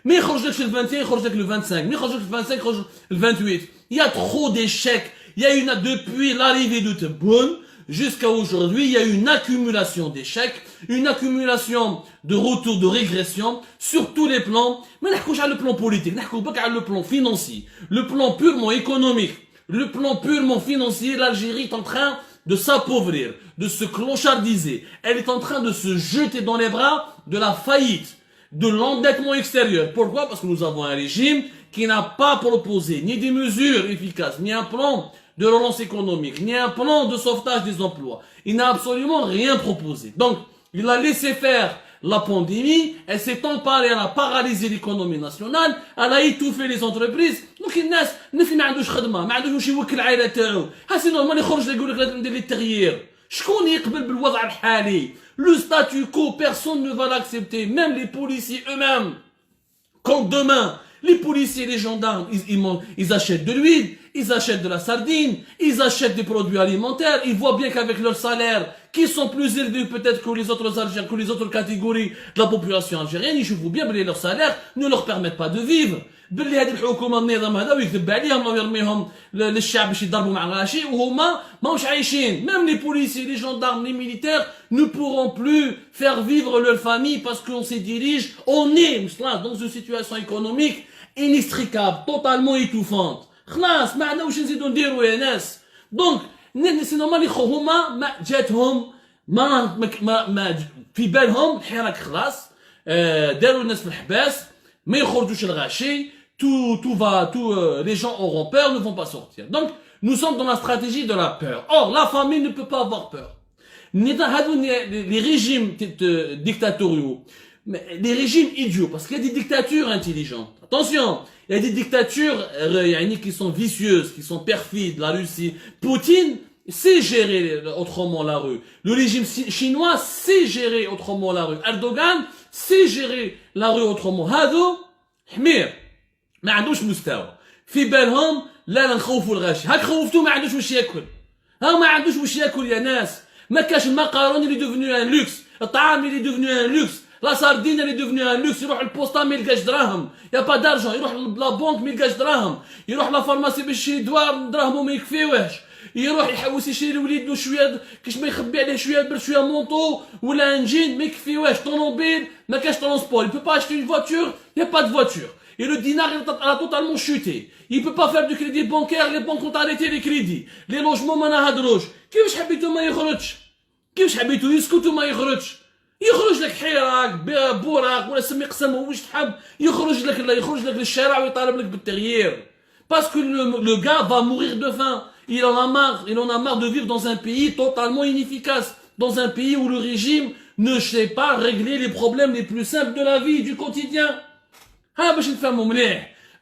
Mais il le 21, il le 25, mais il le 25, le 28. Il y a trop d'échecs. Il y a depuis l'arrivée de Tebboune jusqu'à aujourd'hui, il y a une accumulation d'échecs, une accumulation de retours, de régression sur tous les plans. Mais on a le plan politique, on a le plan financier, le plan purement économique, le plan purement financier. L'Algérie est en train de s'appauvrir, de se clochardiser. Elle est en train de se jeter dans les bras de la faillite, de l'endettement extérieur. Pourquoi? Parce que nous avons un régime qui n'a pas proposé ni des mesures efficaces, ni un plan de relance économique, ni un plan de sauvetage des emplois. Il n'a absolument rien proposé. Donc, il a laissé faire la pandémie, elle s'est emparée, elle a paralysé l'économie nationale, elle a étouffé les entreprises. Donc, الناس ما عندوش خدمة، ما عندوش يوكل العائلة تاعو. سي نورمال يخرج يقول لك لازم ندير لي التغيير. شكون يقبل بالوضع الحالي؟ Le statu quo, personne ne va l'accepter, même les policiers eux-mêmes. Quand demain, les policiers et les gendarmes, ils achètent de l'huile, ils achètent de la sardine, ils achètent des produits alimentaires, ils voient bien qu'avec leurs salaires, qui sont plus élevés peut-être que les autres Algériens, que les autres catégories de la population algérienne, ils jouent bien, mais leurs salaires ne leur permettent pas de vivre. باللي هذه الحكومه النظام هذا ويكذب عليهم ويرميهم للشعب باش يضربوا مع غاشي وهما ماهوش عايشين. Même les policiers, les gendarmes, les militaires ne pourront plus faire vivre leur famille parce qu'on se dirige, on est dans une situation économique inextricable, totalement étouffante. خلاص ما عندنا واش نزيدو نديرو يا ناس. دونك سي نورمال هما ما جاتهم ما في بالهم الحراك خلاص داروا الناس في الحباس ما يخرجوش الغاشي. Les gens auront peur, ne vont pas sortir. Donc, nous sommes dans la stratégie de la peur. Or, la famille ne peut pas avoir peur. Les régimes dictatoriaux, les régimes idiots, parce qu'il y a des dictatures intelligentes. Attention, il y a des dictatures qui sont vicieuses, qui sont perfides, la Russie. Poutine sait gérer autrement la rue. Le régime chinois sait gérer autrement la rue. Erdogan sait gérer la rue autrement. هذو حمير ما عندوش مستوى في بالهم لا نخوفوا الغاشي. هاك خوفتوه ما عندوش واش ياكل. ما عندوش واش ياكل يا ناس. ما كاش المقارون اللي ديفنو ان لوكس، الطعام اللي ديفنو ان لوكس، لا ساردين اللي ديفنو ان لوكس. يروح البوسطه ما يلقاش دراهم، يا با دارجون. يروح لا بونك ما يلقاش دراهم، يروح لا فارماسي باش يشري دواء دراهمو ما يكفيوهش، يروح يحوس يشري لوليدو شويه كاش ما يخبي عليه شويه برد شويه مونطو ولا انجين ما يكفيوهش. طوموبيل ما كاش ترونسبور، il peut pas acheter une voiture, il y a pas de voiture. Et le dinar a totalement chuté. Il peut pas faire du crédit bancaire, les banques ont arrêté les crédits. Les logements ما نهضروش. كيفاش حبيتو ما يخرجش؟ كيفاش حبيتو يسكت وما يخرجش؟ يخرج لك حراك بوراق ولا سمي قسمه واش تحب، يخرج لك للشارع ويطالب لك بالتغيير. Parce que le gars va mourir de faim. Il en a marre de vivre dans un pays totalement inefficace, dans un pays où le régime ne sait pas régler les problèmes les plus simples de la vie, du quotidien.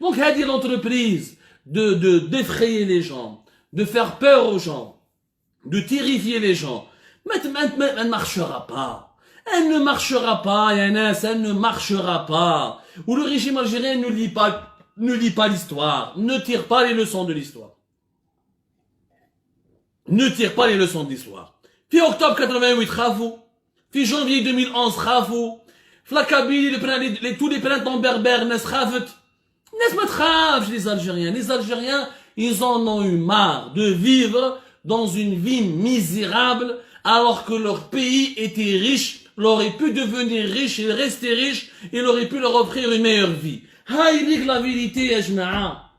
Donc, هذه l'entreprise d'effrayer les gens, de faire peur aux gens, de terrifier les gens. Elle ne marchera pas. Elle ne marchera pas, Yanas, elle ne marchera pas. Où le régime algérien ne lit pas l'histoire, ne tire pas les leçons de l'histoire. Ne tire pas les leçons de l'histoire. Puis octobre 88, خافوا. Puis janvier 11, خافوا. La Kabylie, tous les printemps berbères, n'est-ce pas les Algériens. Les Algériens, ils en ont eu marre de vivre dans une vie misérable alors que leur pays était riche, leur aurait pu devenir riche et rester riche, il aurait pu leur offrir une meilleure vie. هاي la vérité يا جماعة.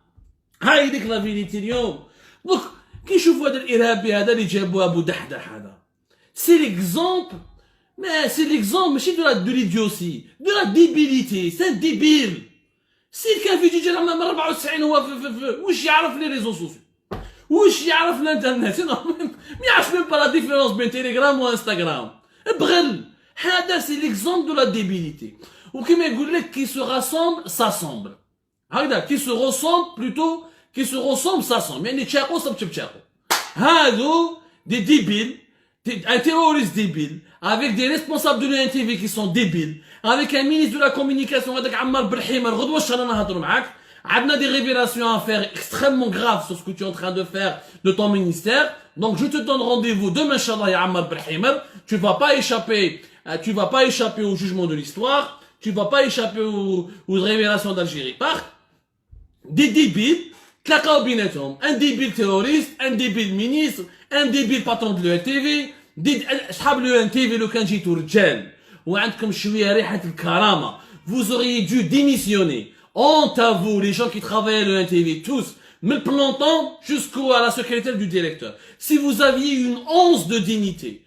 هاي la vérité اليوم. Donc, كي يشوفوا هذا الإرهابي هذا اللي جابوا أبو دحدح هذا. C'est l'exemple. Mais c'est l'exemple, mais c'est de l'idiotie, de la débilité, c'est un débile. C'est كان في جيجي راه 94 هو واش يعرف لي ريزو سوسيو، واش يعرف الانترنت، ما يعرفش même pas la différence بين تيليجرام وانستغرام. بغل هذا سي l'exemple de la débilité. وكما يقول لك كي se rassemble s'assemble. هكذا كي se ressemble plutôt كي se ressemble s'assemble. يعني تشاقوا صبت بتشاقوا. هادو des débiles. Un terroriste débile, avec des responsables de l'INTV qui sont débiles, avec un ministre de la communication, avec Ammar Belhimer, on a des révélations à faire extrêmement graves sur ce que tu es en train de faire de ton ministère. Donc je te donne rendez-vous demain, Inch'Allah, ya Ammar Belhimer. Tu vas pas échapper au jugement de l'histoire. tu vas pas échapper aux révélations d'Algérie Park. Des débiles, تلاقاو بيناتهم un débile terroriste, un débile ministre, un débile patron de l'ENTV, شحال l'ENTV لو كان جيتو رجال وعندكم شويه ريحه الكرامه. Vous auriez dû démissionner. Honte à vous, les gens qui travaillent à l'ENTV, tous, mais le plantant jusqu'à la secrétaire du directeur. Si vous aviez une once de dignité,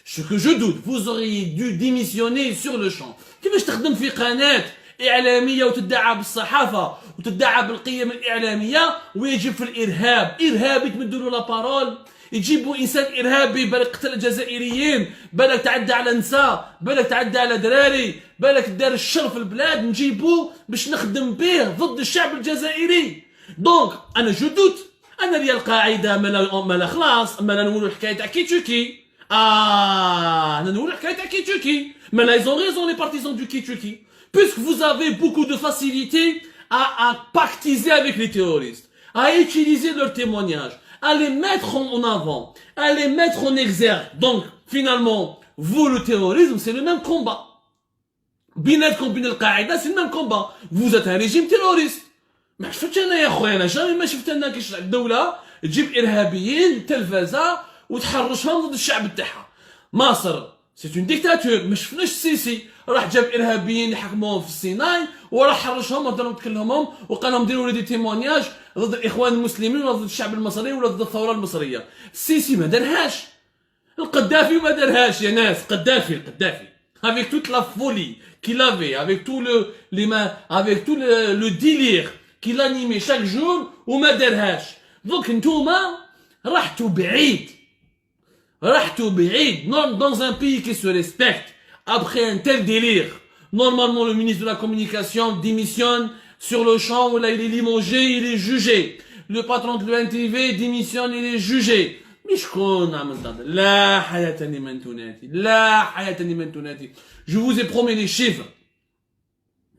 ce que je doute, vous auriez dû démissionner sur le champ. كيفاش تخدم في قناه إعلامية وتدعى بالصحافة وتدعى بالقيم الإعلامية ويجيب في الإرهاب؟ إرهابي تمدوا له لابارول، يجيبوا إنسان إرهابي بالك قتل الجزائريين، بالك تعدى على نساء، بالك تعدى على دراري، بالك دار الشر في البلاد، نجيبوه باش نخدم به ضد الشعب الجزائري. دونك أنا جو دوت، أنا ديال القاعدة مالا خلاص، مالا نقولوا الحكاية تاع كيتشوكي. أنا نقولوا الحكاية تاع كيتشوكي، مالا ils ont raison les partisans du Kitchuki. Puisque vous avez beaucoup de facilité à pactiser avec les terroristes, à utiliser leurs témoignages, à les mettre en avant, à les mettre en exergue. Donc, finalement, vous, le terrorisme, c'est le même combat. بيناتكم بين القاعدة c'est le même combat. Vous êtes un régime terroriste. ما شفتش انا يا خويا، انا جامي ما شفت انا كيش الدولة تجيب إرهابيين التلفزة وتحرشهم ضد الشعب تاعها. مصر سي اون ديكتاتور. ما شفناش السيسي راح جاب ارهابيين يحكموهم في السيناء وراح حرشهم ودارهم تكلمهم وقال لهم ديروا لي دي تيمونياج ضد الاخوان المسلمين ولا ضد الشعب المصري ولا ضد الثوره المصريه. السيسي ما دارهاش، القذافي ما دارهاش يا ناس. القذافي avec toute la folie qu'il avait, avec tout le délire qu'il animait chaque jour وما دارهاش. donc نتوما رحتوا بعيد dans un pays qui se respecte. Après un tel délire, normalement le ministre de la Communication démissionne sur le champ, là il est limogé, il est jugé. Le patron de l'ENTV démissionne, il est jugé. Je vous ai promis les chiffres.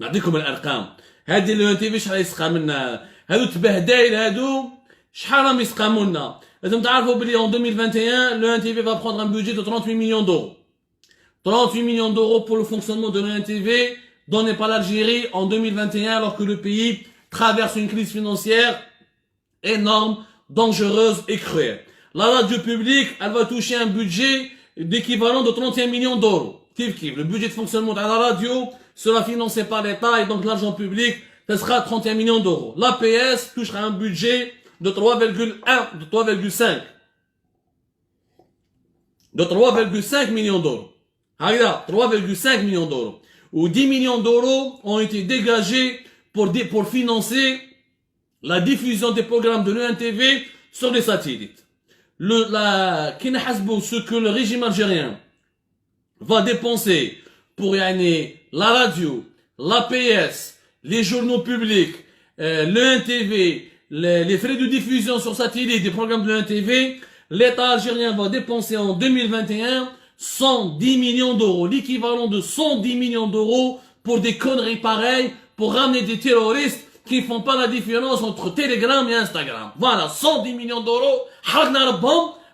نعطيكم الارقام. هذه الENTV شحال يسقى منا، هادو تبهدايل هادو شحال راهم يسقاموا لنا. لازم تعرفوا بلي en 2021 l'ENTV va prendre un budget de 38 millions d'euros. 38 millions d'euros pour le fonctionnement de l'ENTV donné par l'Algérie en 2021 alors que le pays traverse une crise financière énorme, dangereuse et cruelle. La radio publique, elle va toucher un budget d'équivalent de 31 millions d'euros. Le budget de fonctionnement de la radio sera financé par l'État et donc l'argent public, ça sera 31 millions d'euros. L'APS touchera un budget de 3,5 millions d'euros. 3,5 millions d'euros. Ou 10 millions d'euros ont été dégagés pour financer la diffusion des programmes de l'ENTV sur les satellites. Ce que le régime algérien va dépenser pour la radio, l'APS, les journaux publics, l'ENTV, les frais de diffusion sur satellite des programmes de l'ENTV, l'État algérien va dépenser en 2021 110 millions d'euros, l'équivalent de 110 millions d'euros pour des conneries pareilles, pour ramener des terroristes qui font pas la différence entre Telegram et Instagram. Voilà, 110 millions d'euros,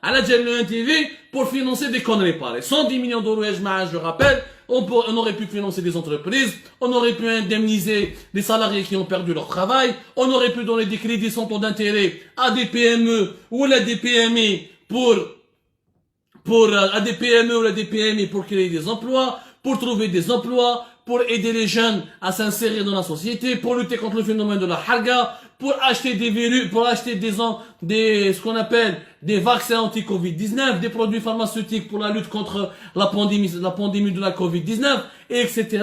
à la l'ENTV pour financer des conneries pareilles. 110 millions d'euros, je rappelle, on aurait pu financer des entreprises, on aurait pu indemniser des salariés qui ont perdu leur travail, on aurait pu donner des crédits sans taux d'intérêt à des PME ou à des PMI à des PME ou à des PMI pour créer des emplois, pour trouver des emplois, pour aider les jeunes à s'insérer dans la société, pour lutter contre le phénomène de la harga, pour acheter des virus, pour acheter ce qu'on appelle des vaccins anti-Covid-19, des produits pharmaceutiques pour la lutte contre la pandémie de la Covid-19, etc.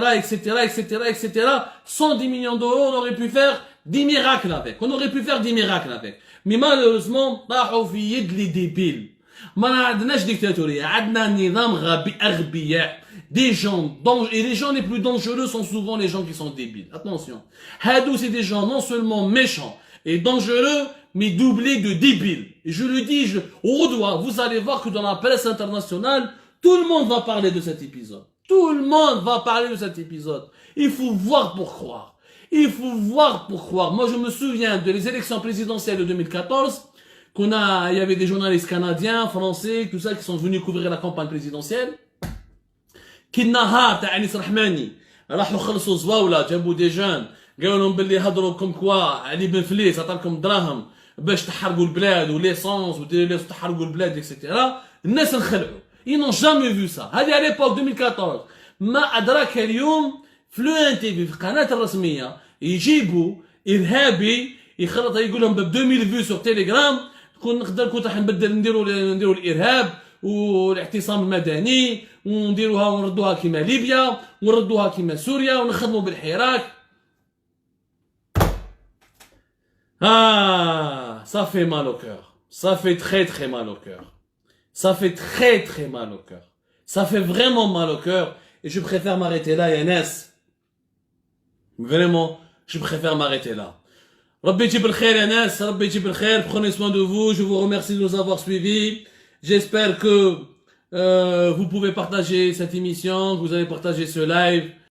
110 millions d'euros, on aurait pu faire 10 miracles avec. Mais malheureusement, طاحوا في يد les débiles. ما عندناش ديكتاتورية، عندنا نظام أغبياء. Des gens, et les gens les plus dangereux sont souvent les gens qui sont débiles. Attention. Hadou, c'est des gens non seulement méchants et dangereux, mais doublés de débiles. Et je le dis, au doigt, vous allez voir que dans la presse internationale, tout le monde va parler de cet épisode. Il faut voir pour croire. Moi, je me souviens des élections présidentielles de 2014, il y avait des journalistes canadiens, français, tout ça, qui sont venus couvrir la campagne présidentielle, كي النهار تاع انيس رحماني راحوا خلصوا زواوله جابوا دي جون قالوا لهم باللي هضروا كوم كوا علي بن فليس عطاكم دراهم باش تحرقوا البلاد وليسونس وديروا تحرقوا البلاد اكسيتيرا. الناس انخلعوا. ils n'ont jamais vu ça. هذه على ليبوك 2014. ما ادراك اليوم فلو ان تي في القناه الرسميه يجيبوا ارهابي يخلط يقول لهم ب 2000 فيو سور تيليجرام كنت راح نديروا الارهاب والاعتصام المدني ونديروها ونردوها كيما ليبيا ونردوها كيما سوريا ونخدموا بالحراك. Ça fait mal au cœur. Ça fait très très mal au cœur. Ça fait très très mal au cœur. Ça fait vraiment mal au cœur. Et je préfère m'arrêter là, Yanes. Vraiment, je préfère m'arrêter là. Rabbi Jib al-Khair, Yanes. Rabbi Jib al-Khair. Prenez soin de vous. Je vous remercie de nous avoir suivis. J'espère que vous pouvez partager cette émission, que vous avez partagé ce live.